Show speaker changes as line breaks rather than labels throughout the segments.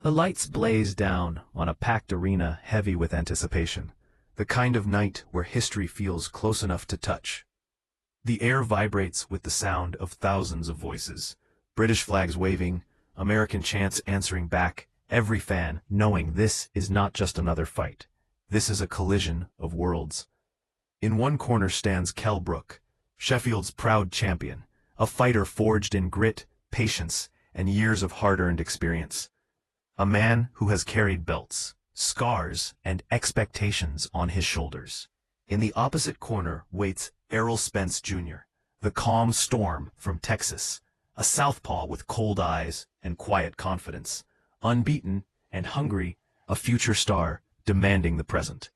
The lights blaze down on a packed arena heavy with anticipation, the kind of night where history feels close enough to touch. The air vibrates with the sound of thousands of voices, British flags waving, American chants answering back, every fan knowing this is not just another fight. This is a collision of worlds. In one corner stands Kell Brook, Sheffield's proud champion, a fighter forged in grit, patience, and years of hard-earned experience. A man who has carried belts, scars, and expectations on his shoulders. In the opposite corner waits Errol Spence Jr., the calm storm from Texas, a southpaw with cold eyes and quiet confidence, unbeaten and hungry, a future star demanding the present.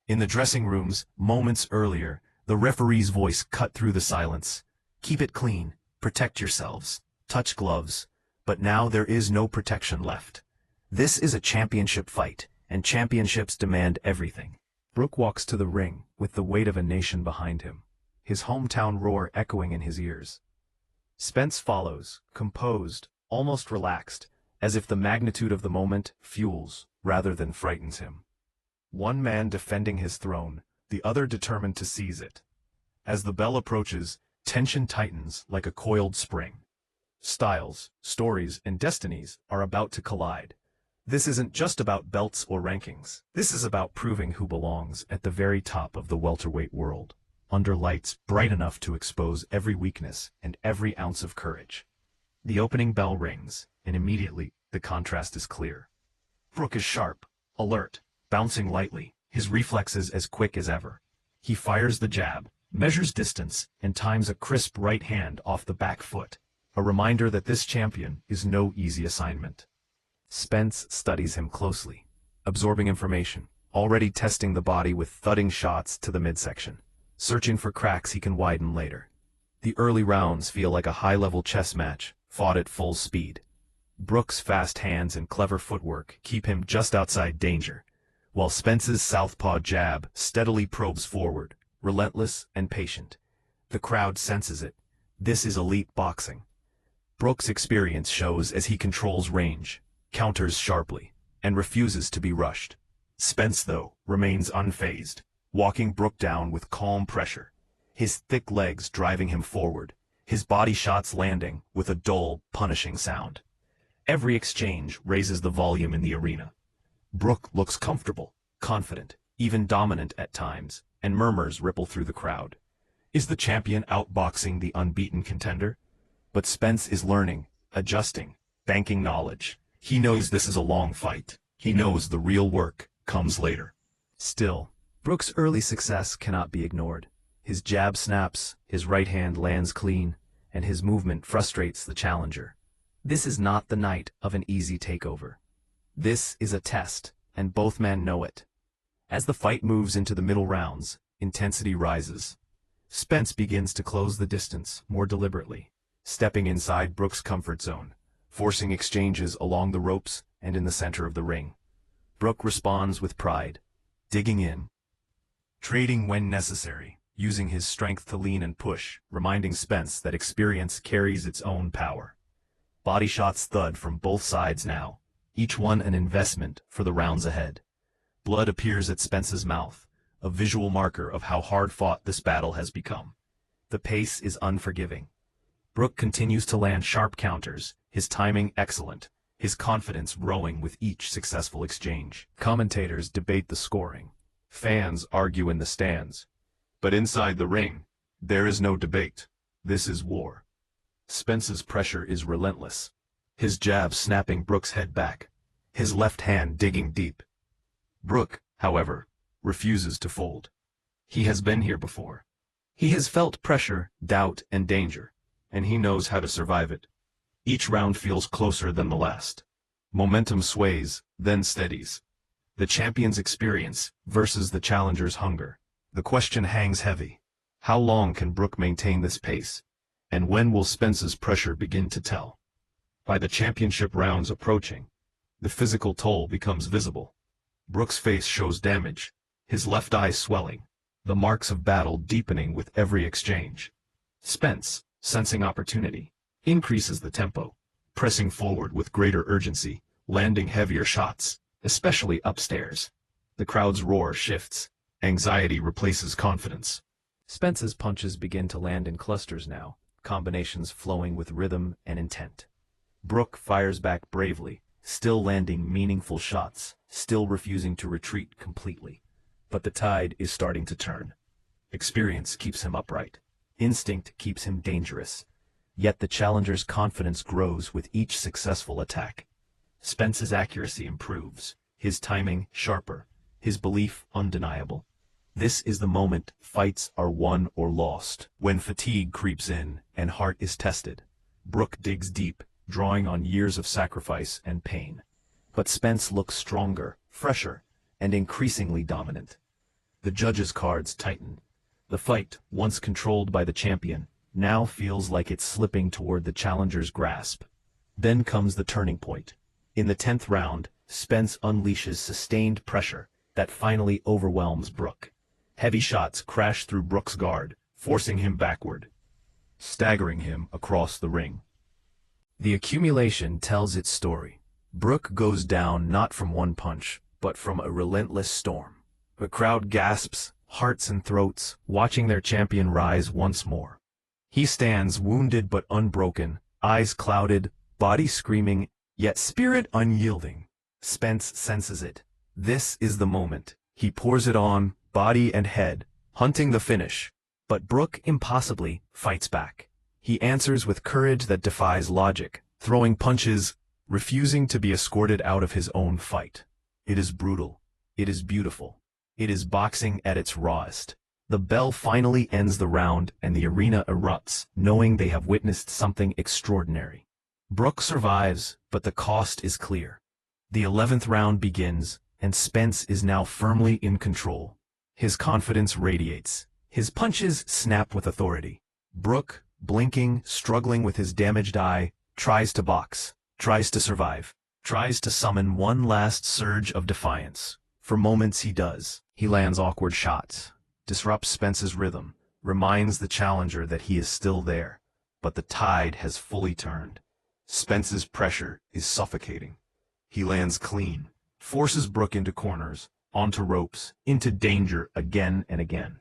In the dressing rooms, moments earlier, the referee's voice cut through the silence. Keep it clean, protect yourselves, touch gloves, but now there is no protection left. This is a championship fight, and championships demand everything. Brook walks to the ring with the weight of a nation behind him, his hometown roar echoing in his ears. Spence follows, composed, almost relaxed, as if the magnitude of the moment fuels rather than frightens him. One man defending his throne, the other determined to seize it. As the bell approaches, tension tightens like a coiled spring. Styles, stories, and destinies are about to collide. This isn't just about belts or rankings. This is about proving who belongs at the very top of the welterweight world, under lights bright enough to expose every weakness and every ounce of courage. The opening bell rings, and immediately the contrast is clear. Brook is sharp, alert, bouncing lightly, his reflexes as quick as ever. He fires the jab, measures distance, and times a crisp right hand off the back foot, a reminder that this champion is no easy assignment. Spence studies him closely, absorbing information, already testing the body with thudding shots to the midsection, searching for cracks he can widen later. The early rounds feel like a high-level chess match, fought at full speed. Brook's fast hands and clever footwork keep him just outside danger, while Spence's southpaw jab steadily probes forward, relentless and patient. The crowd senses it. This is elite boxing. Brook's experience shows as he controls range, counters sharply, and refuses to be rushed. Spence, though, remains unfazed, walking Brook down with calm pressure, his thick legs driving him forward, his body shots landing with a dull, punishing sound. Every exchange raises the volume in the arena. Brook looks comfortable, confident, even dominant at times, and murmurs ripple through the crowd. Is the champion outboxing the unbeaten contender? But Spence is learning, adjusting, banking knowledge. He knows this is a long fight. He knows the real work comes later. Still, Brook's early success cannot be ignored. His jab snaps, his right hand lands clean, and his movement frustrates the challenger. This is not the night of an easy takeover. This is a test, and both men know it. As the fight moves into the middle rounds, intensity rises. Spence begins to close the distance more deliberately, stepping inside Brook's comfort zone, forcing exchanges along the ropes and in the center of the ring. Brook responds with pride, digging in, trading when necessary, using his strength to lean and push, reminding Spence that experience carries its own power. Body shots thud from both sides now, each one an investment for the rounds ahead. Blood appears at Spence's mouth, a visual marker of how hard-fought this battle has become. The pace is unforgiving. Brook continues to land sharp counters, his timing excellent, his confidence growing with each successful exchange. Commentators debate the scoring. Fans argue in the stands. But inside the ring, there is no debate. This is war. Spence's pressure is relentless, his jab snapping Brook's head back, his left hand digging deep. Brook, however, refuses to fold. He has been here before. He has felt pressure, doubt, and danger, and he knows how to survive it. Each round feels closer than the last. Momentum sways, then steadies. The champion's experience versus the challenger's hunger. The question hangs heavy. How long can Brook maintain this pace? And when will Spence's pressure begin to tell? By the championship rounds approaching, the physical toll becomes visible. Brook's face shows damage, his left eye swelling, the marks of battle deepening with every exchange. Spence, sensing opportunity, increases the tempo, pressing forward with greater urgency, landing heavier shots, especially upstairs. The crowd's roar shifts. Anxiety replaces confidence. Spence's punches begin to land in clusters now, combinations flowing with rhythm and intent. Brook fires back bravely, still landing meaningful shots, still refusing to retreat completely. But the tide is starting to turn. Experience keeps him upright. Instinct keeps him dangerous. Yet the challenger's confidence grows with each successful attack. Spence's accuracy improves, his timing sharper, his belief undeniable. This is the moment fights are won or lost, when fatigue creeps in and heart is tested. Brook digs deep, drawing on years of sacrifice and pain. But Spence looks stronger, fresher, and increasingly dominant. The judges' cards tighten. The fight, once controlled by the champion, now feels like it's slipping toward the challenger's grasp. Then comes the turning point. In the 10th round, Spence unleashes sustained pressure that finally overwhelms Brook. Heavy shots crash through Brook's guard, forcing him backward, staggering him across the ring. The accumulation tells its story. Brook goes down not from one punch, but from a relentless storm. The crowd gasps, hearts and throats, watching their champion rise once more. He stands wounded but unbroken, eyes clouded, body screaming, yet spirit unyielding. Spence senses it. This is the moment. He pours it on, body and head, hunting the finish. But Brook impossibly fights back. He answers with courage that defies logic, throwing punches, refusing to be escorted out of his own fight. It is brutal. It is beautiful. It is boxing at its rawest. The bell finally ends the round and the arena erupts, knowing they have witnessed something extraordinary. Brook survives, but the cost is clear. The 11th round begins, and Spence is now firmly in control. His confidence radiates. His punches snap with authority. Brook, blinking, struggling with his damaged eye, tries to box, tries to survive, tries to summon one last surge of defiance. For moments he does. He lands awkward shots, disrupts Spence's rhythm, reminds the challenger that he is still there. But the tide has fully turned. Spence's pressure is suffocating. He lands clean, forces Brook into corners, onto ropes, into danger again and again.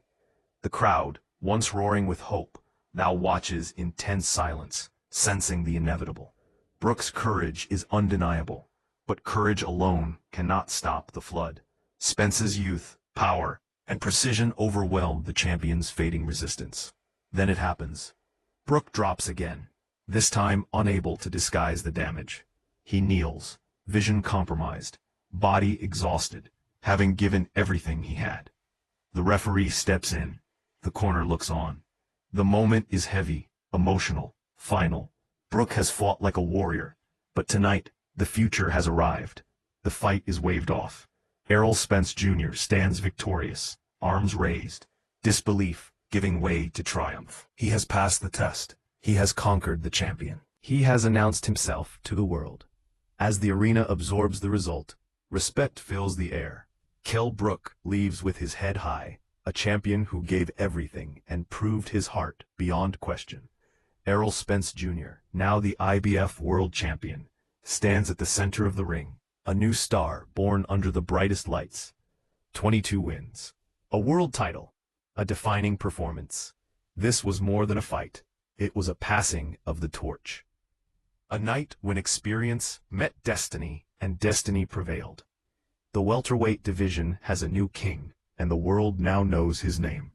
The crowd, once roaring with hope, now watches in tense silence, sensing the inevitable. Brook's courage is undeniable, but courage alone cannot stop the flood. Spence's youth, power, and precision overwhelm the champion's fading resistance. Then it happens. Brook drops again, this time unable to disguise the damage. He kneels, vision compromised, body exhausted, having given everything he had. The referee steps in. The corner looks on. The moment is heavy, emotional, final. Brook has fought like a warrior, but tonight, the future has arrived. The fight is waved off. Errol Spence Jr. stands victorious, arms raised, disbelief giving way to triumph. He has passed the test. He has conquered the champion. He has announced himself to the world. As the arena absorbs the result, respect fills the air. Kell Brook leaves with his head high, a champion who gave everything and proved his heart beyond question. Errol Spence Jr., now the IBF world champion, stands at the center of the ring, a new star born under the brightest lights. 22 wins. A world title. A defining performance. This was more than a fight. It was a passing of the torch. A night when experience met destiny and destiny prevailed. The welterweight division has a new king, and the world now knows his name.